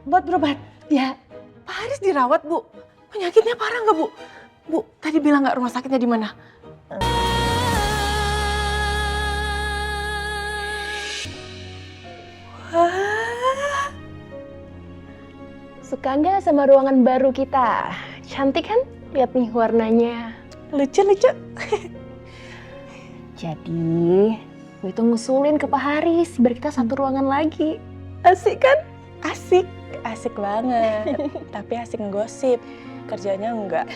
buat berobat. Ya, Pak Haris dirawat, Bu. Penyakitnya parah nggak, Bu? Bu, tadi bilang nggak rumah sakitnya di mana? Wah, Suka nggak sama ruangan baru kita? Cantik kan? Lihat nih warnanya. lucu-lucu. Jadi, gue tuh ngusulin ke Pak Haris biar kita satu ruangan lagi. Asik kan? Asik, asik banget. Tapi asik ngegosip, kerjanya enggak.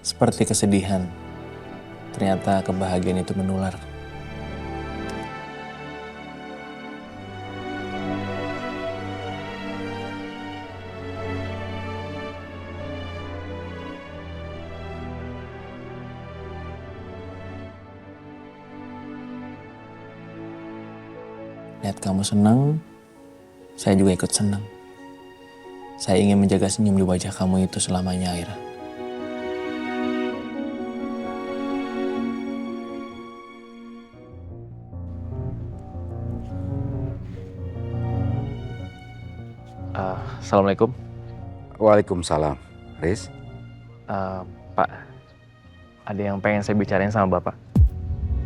Seperti kesedihan, ternyata kebahagiaan itu menular. Lihat kamu senang, saya juga ikut senang. Saya ingin menjaga senyum di wajah kamu itu selamanya, Aira. Assalamualaikum. Waalaikumsalam. Riz, Pak, ada yang pengen saya bicarain sama Bapak.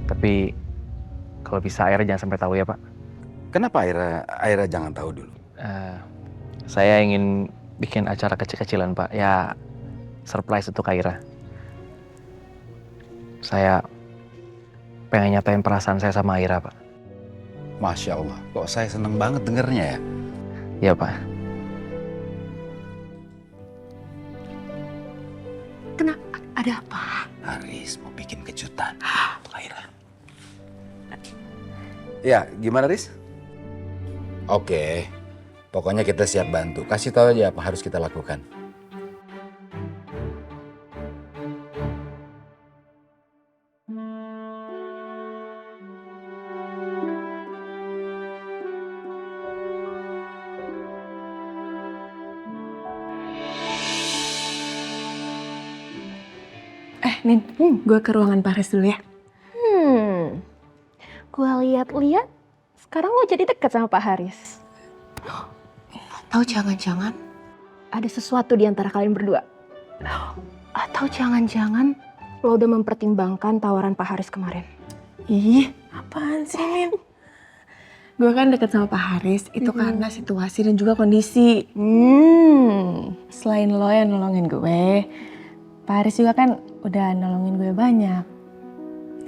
Tapi kalau bisa Aira jangan sampai tahu ya, Pak. kenapa Aira jangan tahu dulu? Saya ingin bikin acara kecil-kecilan, Pak. Ya, surprise untuk Aira. Saya pengen nyatain perasaan saya sama Aira, Pak. Masya Allah, kok saya seneng banget dengernya ya. Iya, Pak. Kenapa? Ada apa? Haris mau bikin kejutan untuk Aira. Ya, gimana Riz? Oke, pokoknya kita siap bantu. Kasih tahu aja apa harus kita lakukan. Nin, gue ke ruangan Pak Haris dulu ya. Gue lihat-lihat, sekarang lo jadi dekat sama Pak Haris. Tahu jangan-jangan? Ada sesuatu di antara kalian berdua. Atau jangan-jangan lo udah mempertimbangkan tawaran Pak Haris kemarin. Ih, apaan sih, Nin? Gue kan deket sama Pak Haris, itu karena situasi dan juga kondisi. Selain lo yang nolongin gue, Pak Haris juga kan udah nolongin gue banyak.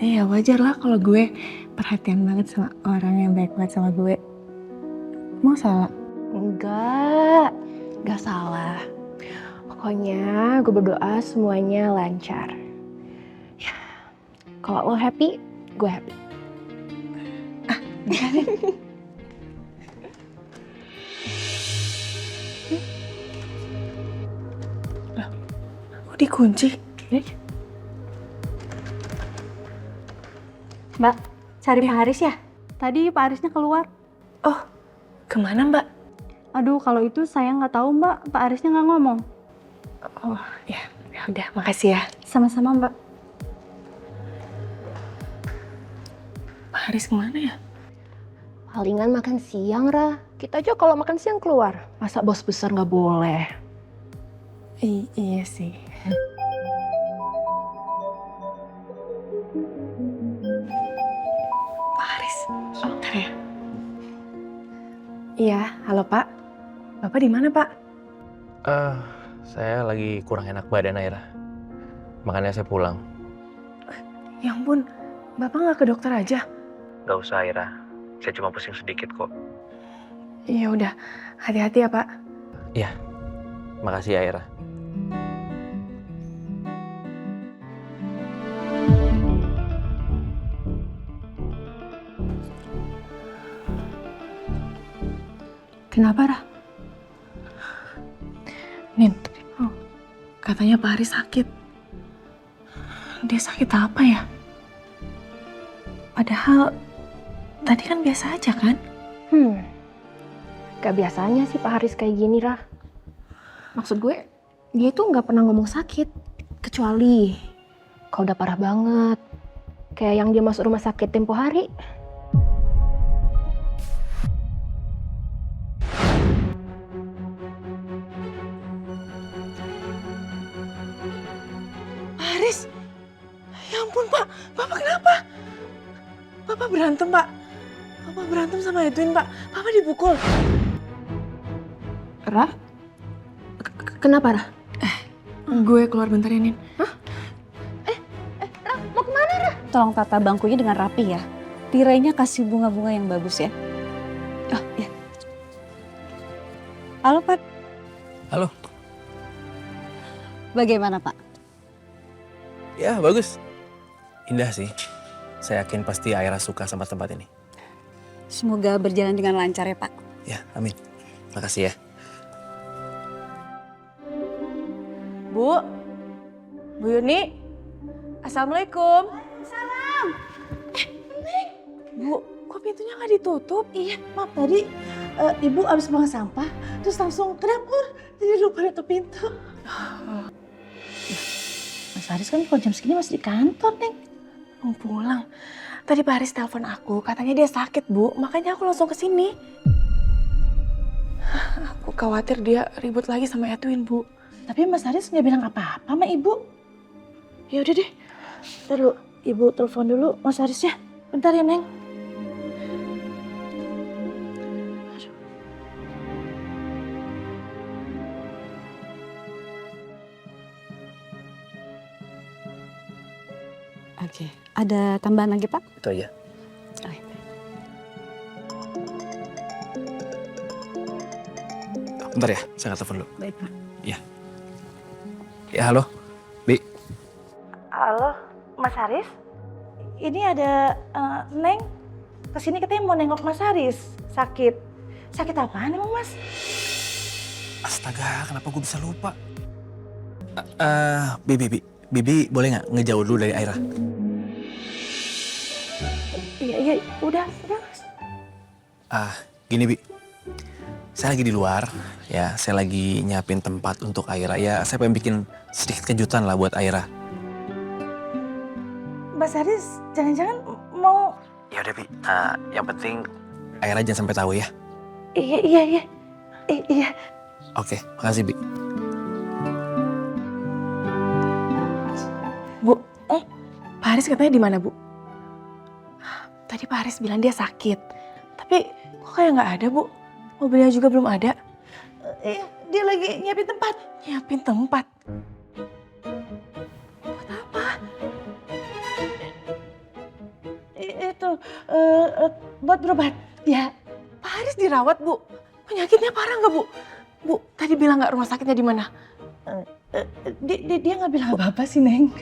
Ya wajar lah kalau gue perhatian banget sama orang yang baik banget sama gue. Mau salah? Enggak salah. Pokoknya gue berdoa semuanya lancar. Ya, kalau lo happy, gue happy. Loh, kok dikunci? Mbak, cari Pak Haris ya? Tadi Pak Harisnya keluar. Oh, kemana Mbak? Aduh, kalau itu saya nggak tahu Mbak, Pak Harisnya nggak ngomong. Oh, ya udah, makasih ya. Sama-sama Mbak. Pak Haris kemana ya? Palingan makan siang, Ra. Kita aja kalau makan siang keluar. Masa bos besar nggak boleh? Iya sih. Pak Haris, bentar ya. Iya, halo Pak. Bapak di mana Pak? Saya lagi kurang enak badan, Aira. Makanya saya pulang. Ya ampun, Bapak nggak ke dokter aja? Gak usah, Aira. Saya cuma pusing sedikit kok. Iya udah, hati-hati ya Pak. Iya, makasih ya, Aira. Kenapa, Ra? Nin, katanya Pak Haris sakit. Dia sakit apa ya? Padahal tadi kan biasa aja kan? Gak biasanya sih Pak Haris kayak gini, Ra. Maksud gue, dia itu nggak pernah ngomong sakit. Kecuali kalau udah parah banget. Kayak yang dia masuk rumah sakit tempo hari. Haris, ya ampun Pak, Bapak kenapa? Bapak berantem Pak, Bapak berantem sama Edwin Pak, Bapak dipukul. Ra? Kenapa, Ra? Gue keluar bentar ya, Nin. Tolong tata bangkunya dengan rapi ya. Tirainya kasih bunga-bunga yang bagus ya. Oh ya. Halo Pak. Halo. Bagaimana Pak? Ya, bagus. Indah sih. Saya yakin pasti Aira suka sama tempat ini. Semoga berjalan dengan lancar ya Pak. Ya, amin. Makasih ya. Bu Yuni, Assalamualaikum. Waalaikumsalam. Neng, Bu, kok pintunya nggak ditutup? Iya, maaf tadi ibu abis buang sampah, terus langsung ke dapur, jadi lupa nutup pintu. Mas Haris kan kalau jam segini masih di kantor, Neng. Mau pulang. Tadi Pak Haris telepon aku, katanya dia sakit, Bu. Makanya aku langsung ke sini. Aku khawatir dia ribut lagi sama Edwin, Bu. Tapi Mas Haris nggak bilang apa-apa sama ibu. Ya udah deh. Ntar dulu, ibu telepon dulu Mas Haris ya. Bentar ya, Neng. Oke, ada tambahan lagi Pak? Itu aja. Bentar ya, saya telepon dulu. Baik Pak. Ya. Ya, halo. Bi. Halo, Mas Haris. Ini ada Neng. Kesini katanya mau nengok Mas Haris. Sakit. Sakit apaan emang Mas? Astaga, kenapa gue bisa lupa? Bibi boleh nggak ngejauh dulu dari Aira? Iya, udah Mas. Gini Bi, saya lagi di luar, ya saya lagi nyiapin tempat untuk Aira. Ya saya pengen bikin sedikit kejutan lah buat Aira. Mas Haris jangan-jangan mau... Ya udah Bi, yang penting Aira jangan sampai tahu ya. Iya. Oke, makasih Bi. Bu, Pak Haris katanya di mana, Bu? Tadi Pak Haris bilang dia sakit. Tapi kok kayak nggak ada, Bu? Mobilnya juga belum ada. Iya, dia lagi nyiapin tempat. Nyiapin tempat. Buat apa? Itu buat berobat. Ya, Pak Haris dirawat, Bu. Penyakitnya parah nggak, Bu? Bu, tadi bilang nggak rumah sakitnya di mana? dia nggak bilang apa-apa sih, Neng.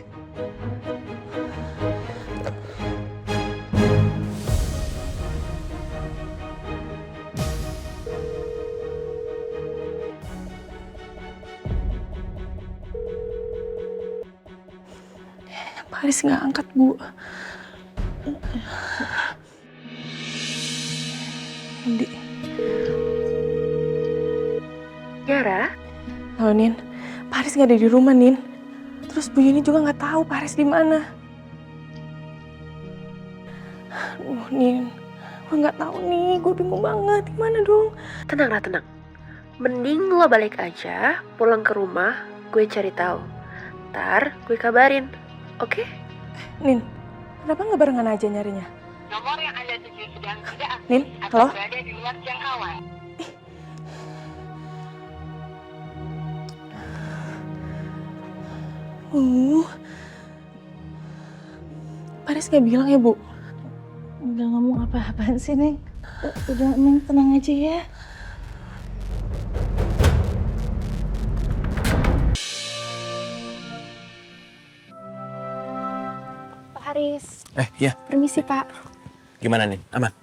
Pak Haris nggak angkat, Bu. Indi. Yara? Halo, Nin. Pak Haris nggak ada di rumah, Nin. Terus Bu Yuni juga nggak tahu Pak Haris di mana. Aduh, Nin. Gue nggak tahu nih. Gue bingung banget. Gimana dong? Tenang lah, tenang. Mending lo balik aja, pulang ke rumah, gue cari tahu. Ntar gue kabarin, oke? Nin, kenapa nggak barengan aja nyarinya? Nomor yang Anda tuju sedang tidak aktif Nin, atau halo? berada di luar jangkauan. Pak Haris nggak bilang ya, Bu? Udah ngomong apa-apaan sih, Neng? Udah, Neng tenang aja ya. Pak Haris. Iya. Permisi, Pak. Gimana nih? Aman?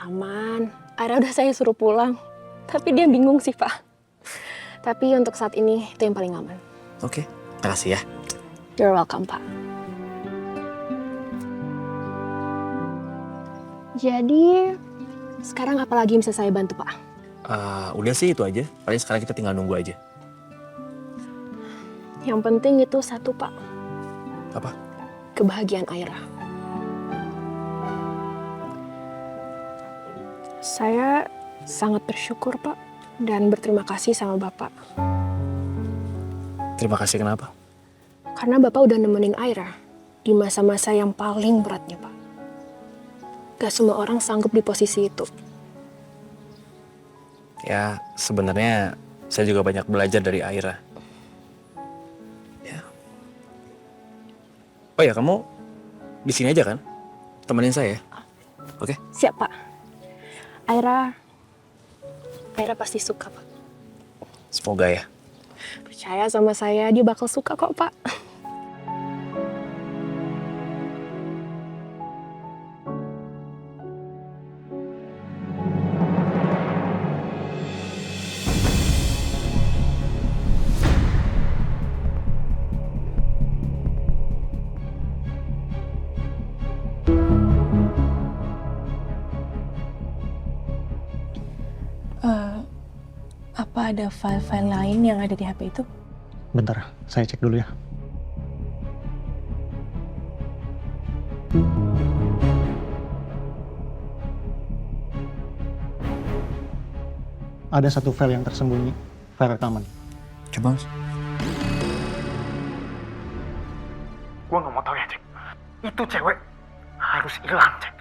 Aman. Aira udah saya suruh pulang. Tapi dia bingung sih, Pak. Tapi untuk saat ini itu yang paling aman. Oke. Makasih ya. You're welcome, Pak. Jadi, sekarang apa lagi yang bisa saya bantu, Pak? Udah sih itu aja. Paling sekarang kita tinggal nunggu aja. Yang penting itu satu, Pak. Apa? Kebahagiaan Aira. Saya sangat bersyukur, Pak, dan berterima kasih sama Bapak. Terima kasih kenapa? Karena Bapak udah nemenin Aira di masa-masa yang paling beratnya, Pak. Gak semua orang sanggup di posisi itu. Ya, sebenarnya saya juga banyak belajar dari Aira. Ya. Oh ya, kamu di sini aja kan? Temenin saya. Oke? Siap, Pak. Aira pasti suka, Pak. Semoga ya. Percaya sama saya, dia bakal suka kok, Pak. Apa ada file-file lain yang ada di HP itu? Bentar, saya cek dulu ya. Ada satu file yang tersembunyi, file rekaman. Coba, Mas. Gua nggak mau tahu ya, Cek. Itu cewek harus hilang, Cek.